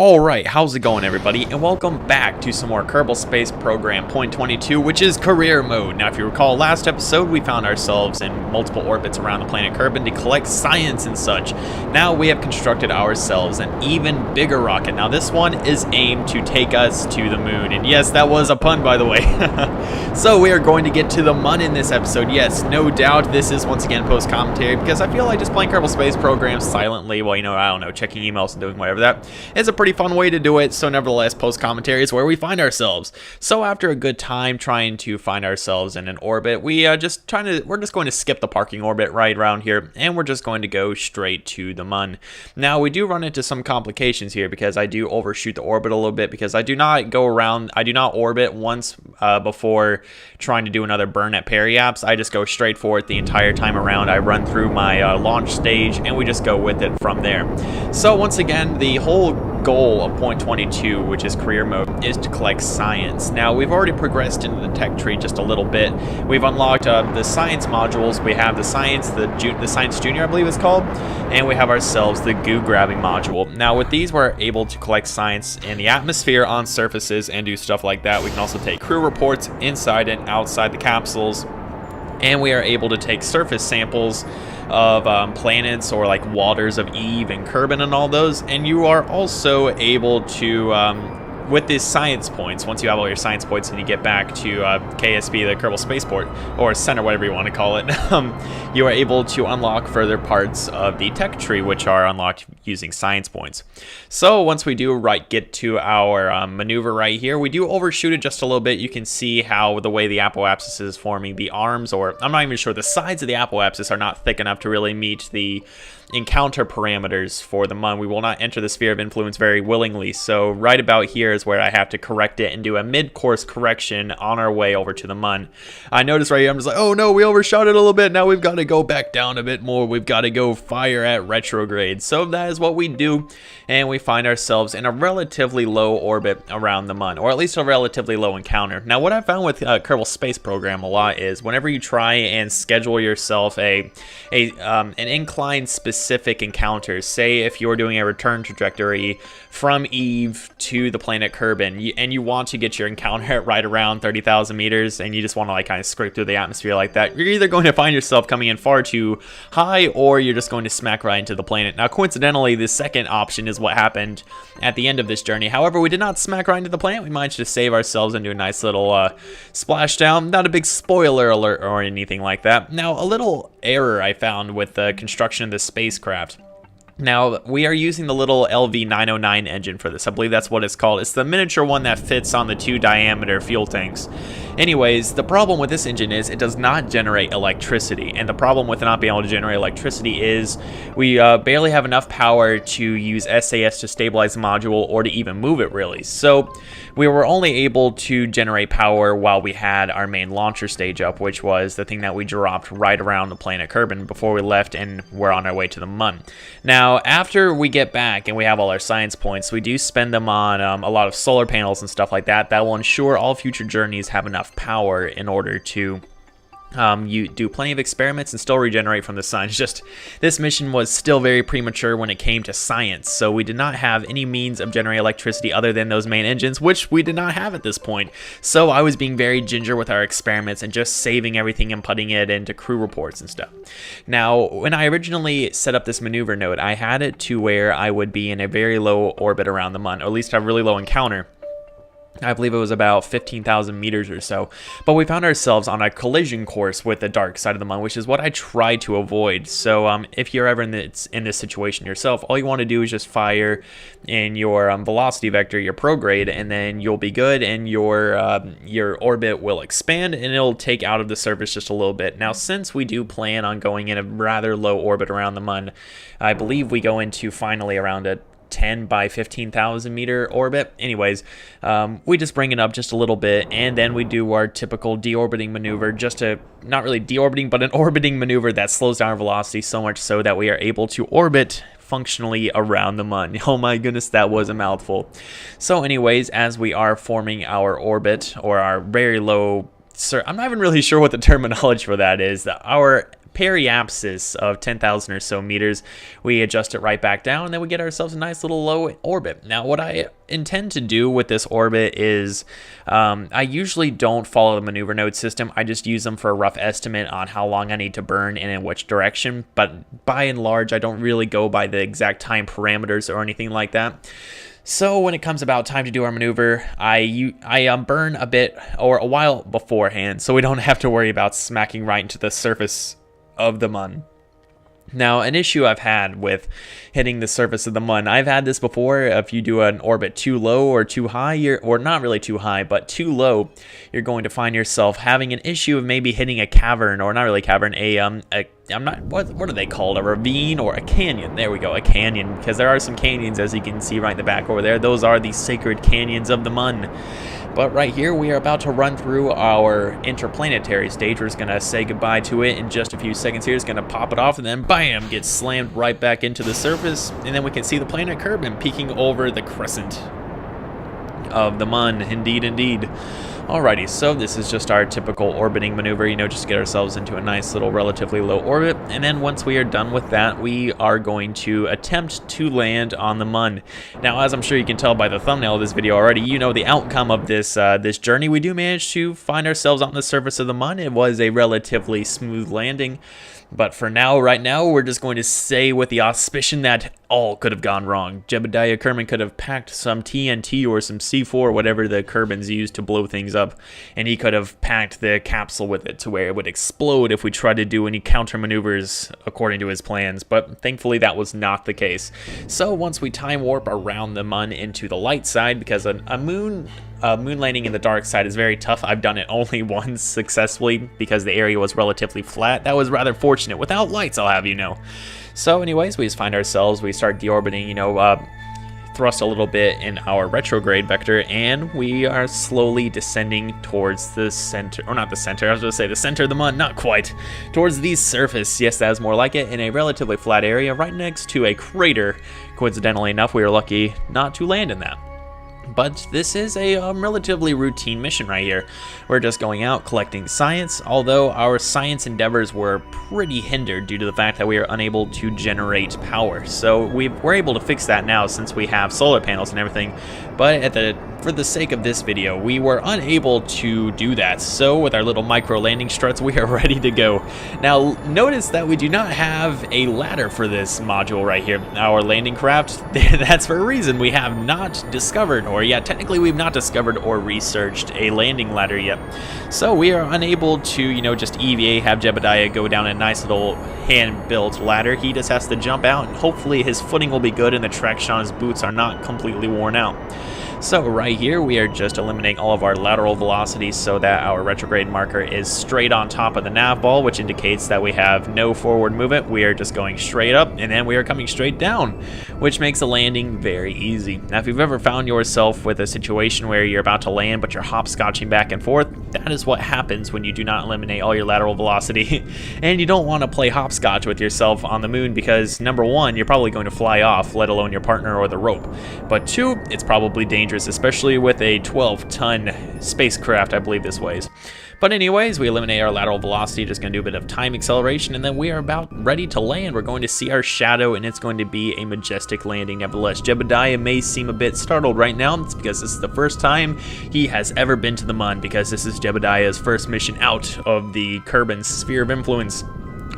Alright, how's it going everybody, and welcome back to some more Kerbal Space Program Point 22, which is career mode. Now if you recall, last episode we found ourselves in multiple orbits around the planet Kerbin to collect science and such. Now we have constructed ourselves an even bigger rocket. Now this one is aimed to take us to the moon, and yes, that was a pun by the way. So we are going to get to the moon in this episode. Yes, no doubt this is once again post-commentary, because I feel like just playing Kerbal Space Program silently, well, you know, I don't know, checking emails and doing whatever, that is a pretty fun way to do it. So nevertheless, post-commentary is where we find ourselves. So after a good time trying to find ourselves in an orbit, we're just going to skip the parking orbit right around here, and we're just going to go straight to the moon. Now we do run into some complications here because I do overshoot the orbit a little bit, because I do not orbit once before trying to do another burn at periaps. I just go straight for it the entire time around. I run through my launch stage and we just go with it from there. So once again, the whole goal of point 22, which is career mode, is to collect science. Now we've already progressed into the tech tree just a little bit. We've unlocked the science modules. We have the science junior, I believe it's called, and we have ourselves the goo grabbing module. Now with these, we're able to collect science in the atmosphere, on surfaces, and do stuff like that. We can also take crew reports inside and outside the capsules, and we are able to take surface samples of planets, or like waters of Eve and Kerbin and all those. And you are also able to with these science points, once you have all your science points and you get back to KSP, the Kerbal Spaceport, or Center, whatever you want to call it, you are able to unlock further parts of the tech tree, which are unlocked using science points. So once we do get to our maneuver right here, we do overshoot it just a little bit. You can see how the way the apoapsis is forming the arms, or I'm not even sure, the sides of the apoapsis are not thick enough to really meet the encounter parameters for the moon. We will not enter the sphere of influence very willingly, so right about here is where I have to correct it and do a mid-course correction on our way over to the moon. I noticed right here, I'm just like, oh no, we overshot it a little bit. Now we've got to go back down a bit more. We've got to go fire at retrograde. So that is what we do, and we find ourselves in a relatively low orbit around the moon, or at least a relatively low encounter. Now what I found with Kerbal Space Program a lot is whenever you try and schedule yourself an incline specific encounters, say if you're doing a return trajectory from Eve to the planet Kerbin, and you want to get your encounter at right around 30,000 meters, and you just want to like kind of scrape through the atmosphere like that, you're either going to find yourself coming in far too high, or you're just going to smack right into the planet. Now coincidentally, the second option is what happened at the end of this journey. However, we did not smack right into the planet. We managed to save ourselves and do a nice little splashdown. Not a big spoiler alert or anything like that. Now a little error I found with the construction of the spacecraft. Now, we are using the little LV909 engine for this. I believe that's what it's called. It's the miniature one that fits on the 2 diameter fuel tanks. Anyways, the problem with this engine is it does not generate electricity. And the problem with it not being able to generate electricity is we barely have enough power to use SAS to stabilize the module or to even move it, really. So we were only able to generate power while we had our main launcher stage up, which was the thing that we dropped right around the planet Kerbin before we left and we're on our way to the moon. Now, after we get back and we have all our science points, we do spend them on a lot of solar panels and stuff like that. That will ensure all future journeys have enough power in order to you do plenty of experiments and still regenerate from the sun. It's just this mission was still very premature when it came to science, so we did not have any means of generating electricity other than those main engines, which we did not have at this point. So I was being very ginger with our experiments and just saving everything and putting it into crew reports and stuff. Now, when I originally set up this maneuver node, I had it to where I would be in a very low orbit around the moon, or at least a really low encounter. I believe it was about 15,000 meters or so, but we found ourselves on a collision course with the dark side of the moon, which is what I try to avoid. So if you're ever in this situation yourself, all you want to do is just fire in your velocity vector, your prograde, and then you'll be good, and your orbit will expand and it'll take out of the surface just a little bit. Now, since we do plan on going in a rather low orbit around the moon, I believe we go into finally around a 10 by 15,000 meter orbit. Anyways, we just bring it up just a little bit, and then we do our typical deorbiting maneuver, not really deorbiting, but an orbiting maneuver that slows down our velocity so much so that we are able to orbit functionally around the moon. Oh my goodness, that was a mouthful. So anyways, as we are forming our orbit, or our very low, I'm not even really sure what the terminology for that is, our periapsis of 10,000 or so meters. We adjust it right back down, and then we get ourselves a nice little low orbit. Now, what I intend to do with this orbit is I usually don't follow the maneuver node system. I just use them for a rough estimate on how long I need to burn and in which direction. But by and large, I don't really go by the exact time parameters or anything like that. So when it comes about time to do our maneuver, I burn a bit or a while beforehand, so we don't have to worry about smacking right into the surface of the Mun. Now, an issue I've had with hitting the surface of the Mun, I've had this before. If you do an orbit too low or too high, or not really too high, but too low, you're going to find yourself having an issue of maybe hitting a cavern, or not really a cavern, what are they called? A ravine or a canyon? There we go, a canyon, because there are some canyons, as you can see right in the back over there. Those are the sacred canyons of the Mun. But right here, we are about to run through our interplanetary stage. We're just going to say goodbye to it in just a few seconds here. It's going to pop it off, and then bam, get slammed right back into the surface. And then we can see the planet Kerbin peeking over the crescent of the Mun. Indeed, indeed. Alrighty, so this is just our typical orbiting maneuver, just to get ourselves into a nice little relatively low orbit. And then once we are done with that, we are going to attempt to land on the Mun. Now, as I'm sure you can tell by the thumbnail of this video already, the outcome of this this journey. We do manage to find ourselves on the surface of the Mun. It was a relatively smooth landing. But for now, right now, we're just going to say with the auspicion that all could have gone wrong. Jebediah Kerman could have packed some TNT or some C4, whatever the Kerbins use to blow things up, and he could have packed the capsule with it to where it would explode if we tried to do any counter maneuvers according to his plans, but thankfully that was not the case. So once we time warp around the Mun into the light side, because a moon landing in the dark side is very tough. I've done it only once successfully because the area was relatively flat. That was rather fortunate. Without lights, I'll have you know. So anyways, we just find ourselves, we start deorbiting, thrust a little bit in our retrograde vector, and we are slowly descending towards the center, or not the center, I was going to say the center of the Mun, not quite, towards the surface. Yes, that's more like it, in a relatively flat area right next to a crater. Coincidentally enough, we were lucky not to land in that. But this is a relatively routine mission right here. We're just going out collecting science, although our science endeavors were pretty hindered due to the fact that we are unable to generate power. So we're able to fix that now since we have solar panels and everything. But for the sake of this video, we were unable to do that. So with our little micro landing struts, we are ready to go. Now notice that we do not have a ladder for this module right here. Our landing craft, that's for a reason. We have not discovered, or yeah, technically we've not discovered or researched a landing ladder yet. So we are unable to, just EVA, have Jebediah go down a nice little hand-built ladder. He just has to jump out, and hopefully his footing will be good and the traction on his boots are not completely worn out. So right here, we are just eliminating all of our lateral velocities so that our retrograde marker is straight on top of the nav ball, which indicates that we have no forward movement. We are just going straight up, and then we are coming straight down, which makes the landing very easy. Now, if you've ever found yourself with a situation where you're about to land, but you're hopscotching back and forth, that is what happens when you do not eliminate all your lateral velocity. And you don't want to play hopscotch with yourself on the moon because, number one, you're probably going to fly off, let alone your partner or the rope. But two, it's probably dangerous, especially with a 12-ton spacecraft, I believe this weighs. But anyways, we eliminate our lateral velocity, just going to do a bit of time acceleration, and then we are about ready to land. We're going to see our shadow, and it's going to be a majestic landing. Nevertheless, Jebediah may seem a bit startled right now. It's because this is the first time he has ever been to the Mun, because this is Jebediah's first mission out of the Kerbin sphere of influence.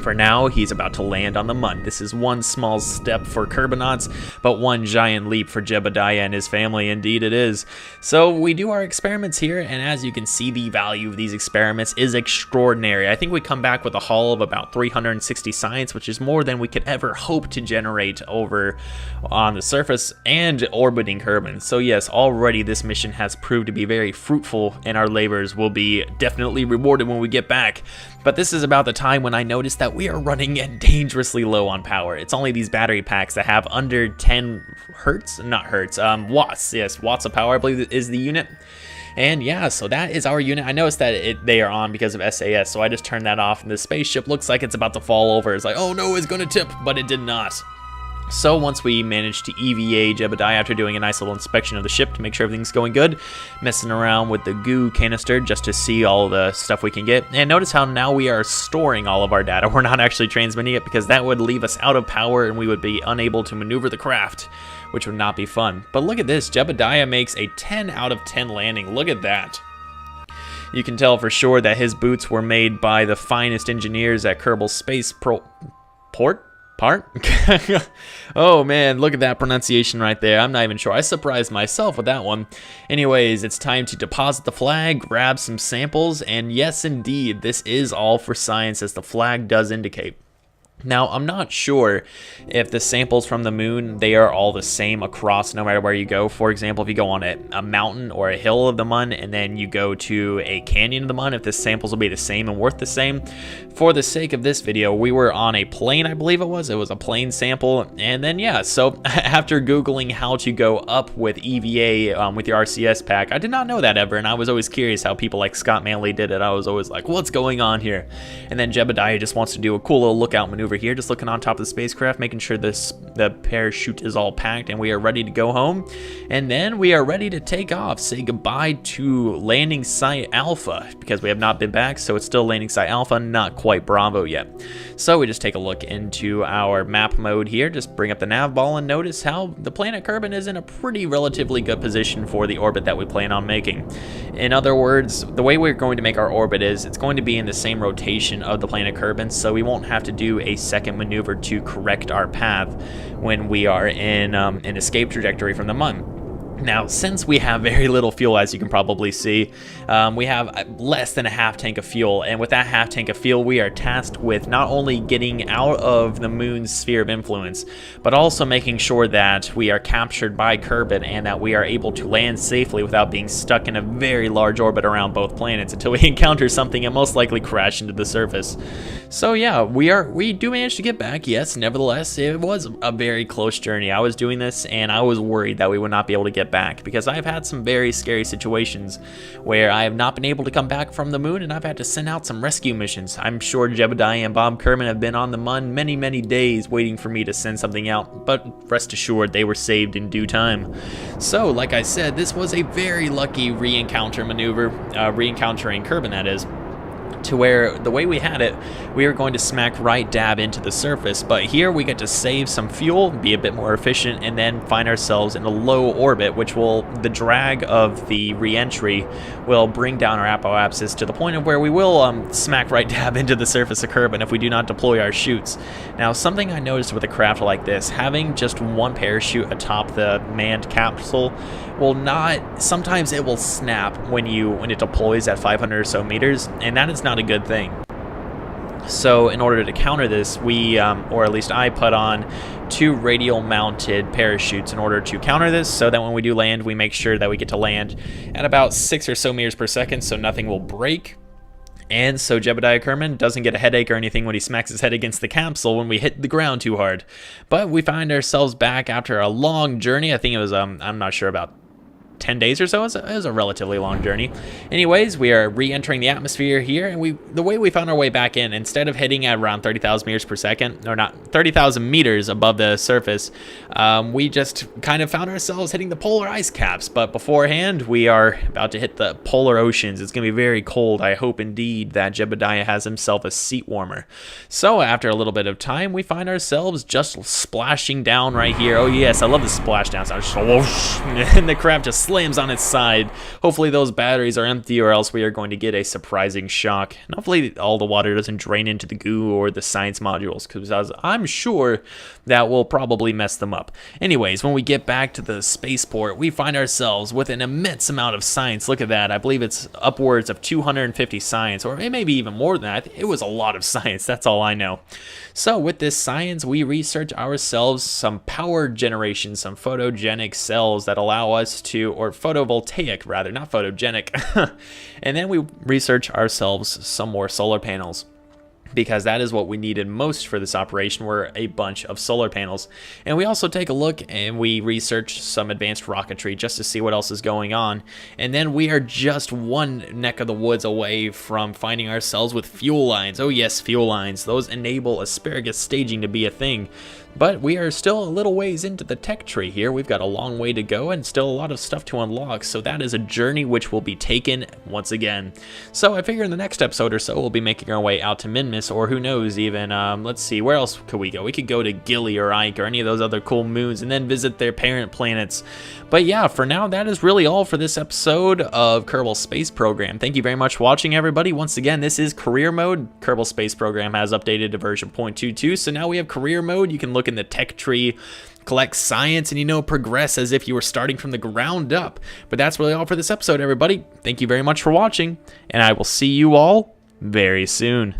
For now, he's about to land on the Mun. This is one small step for Kerbinauts, but one giant leap for Jebediah and his family. Indeed it is. So we do our experiments here, and as you can see, the value of these experiments is extraordinary. I think we come back with a haul of about 360 science, which is more than we could ever hope to generate over on the surface and orbiting Kerbin. So yes, already this mission has proved to be very fruitful, and our labors will be definitely rewarded when we get back. But this is about the time when I noticed that we are running dangerously low on power. It's only these battery packs that have under 10 hertz, not hertz, watts. Yes, watts of power, I believe is the unit. And yeah, so that is our unit. I noticed that they are on because of SAS, so I just turned that off, and the spaceship looks like it's about to fall over. It's like, oh no, it's gonna tip, but it did not. So once we managed to EVA Jebediah after doing a nice little inspection of the ship to make sure everything's going good, messing around with the goo canister just to see all the stuff we can get, and notice how now we are storing all of our data. We're not actually transmitting it because that would leave us out of power and we would be unable to maneuver the craft, which would not be fun. But look at this, Jebediah makes a 10 out of 10 landing. Look at that. You can tell for sure that his boots were made by the finest engineers at Kerbal Space Part? Oh man, look at that pronunciation right there. I'm not even sure. I surprised myself with that one. Anyways, it's time to deposit the flag, grab some samples, and yes indeed, this is all for science as the flag does indicate. Now, I'm not sure if the samples from the moon, they are all the same across no matter where you go. For example, if you go on a mountain or a hill of the moon and then you go to a canyon of the moon, if the samples will be the same and worth the same. For the sake of this video, we were on a plane, I believe it was. It was a plane sample. And then, yeah, so after Googling how to go up with EVA with your RCS pack, I did not know that ever. And I was always curious how people like Scott Manley did it. I was always like, what's going on here? And then Jebediah just wants to do a cool little lookout maneuver here, just looking on top of the spacecraft, making sure the parachute is all packed and we are ready to go home. And then we are ready to take off, say goodbye to landing site Alpha, because we have not been back, so it's still landing site Alpha, not quite Bravo yet. So we just take a look into our map mode here, just bring up the nav ball and notice how the planet Kerbin is in a pretty relatively good position for the orbit that we plan on making. In other words, the way we're going to make our orbit is it's going to be in the same rotation of the planet Kerbin, so we won't have to do a second maneuver to correct our path when we are in an escape trajectory from the moon. Now, since we have very little fuel, as you can probably see, we have less than a half tank of fuel, and with that half tank of fuel, we are tasked with not only getting out of the moon's sphere of influence, but also making sure that we are captured by Kerbin and that we are able to land safely without being stuck in a very large orbit around both planets until we encounter something and most likely crash into the surface. So yeah, we do manage to get back, yes, nevertheless, it was a very close journey. I was doing this and I was worried that we would not be able to get back because I've had some very scary situations where I have not been able to come back from the moon and I've had to send out some rescue missions. I'm sure Jebediah and Bob Kerman have been on the moon many days waiting for me to send something out, but rest assured they were saved in due time. So like I said, this was a very lucky re-encounter maneuver, re-encountering Kerbin that is, to where the way we had it, we were going to smack right dab into the surface, but here we get to save some fuel, be a bit more efficient, and then find ourselves in a low orbit, which will, the drag of the re-entry will bring down our apoapsis to the point of where we will smack right dab into the surface of Kerbin if we do not deploy our chutes. Now, something I noticed with a craft like this, having just one parachute atop the manned capsule will not, sometimes it will snap when it deploys at 500 or so meters, and that is not a good thing. So in order to counter this, we, or at least I, put on 2 radial mounted parachutes in order to counter this, so that when we do land, we make sure that we get to land at about 6 or so meters per second so nothing will break. And so Jebediah Kerman doesn't get a headache or anything when he smacks his head against the capsule when we hit the ground too hard. But we find ourselves back after a long journey. I think it was, I'm not sure, about 10 days or so. It was a relatively long journey. Anyways, we are re-entering the atmosphere here, and the way we found our way back in, instead of hitting at around 30,000 meters per second, or not, 30,000 meters above the surface, we just kind of found ourselves hitting the polar ice caps. But beforehand, we are about to hit the polar oceans. It's going to be very cold. I hope indeed that Jebediah has himself a seat warmer. So after a little bit of time, we find ourselves just splashing down right here. Oh yes, I love the splashdown sound. Just whoosh, and the craft just slams on its side. Hopefully those batteries are empty, or else we are going to get a surprising shock. And hopefully all the water doesn't drain into the goo or the science modules, because I'm sure that will probably mess them up. Anyways, when we get back to the spaceport, we find ourselves with an immense amount of science. Look at that. I believe it's upwards of 250 science, or it may be even more than that. It was a lot of science. That's all I know. So with this science, we research ourselves some power generation, some photogenic cells that allow us to, or photovoltaic rather, not photogenic. And then we research ourselves some more solar panels. because that is what we needed most for this operation, were a bunch of solar panels. And we also take a look and we research some advanced rocketry just to see what else is going on. And then we are just one neck of the woods away from finding ourselves with fuel lines. Oh yes, fuel lines. Those enable asparagus staging to be a thing. But we are still a little ways into the tech tree here. We've got a long way to go and still a lot of stuff to unlock. So that is a journey which will be taken once again. So I figure in the next episode or so, we'll be making our way out to Minmus, or who knows even, let's see, where else could we go? We could go to Gilly or Ike or any of those other cool moons and then visit their parent planets. But yeah, for now, that is really all for this episode of Kerbal Space Program. Thank you very much for watching, everybody. Once again, this is career mode. Kerbal Space Program has updated to version 0.22, so now we have career mode. You can look in the tech tree, collect science, and, you know, progress as if you were starting from the ground up. But that's really all for this episode, everybody. Thank you very much for watching, and I will see you all very soon.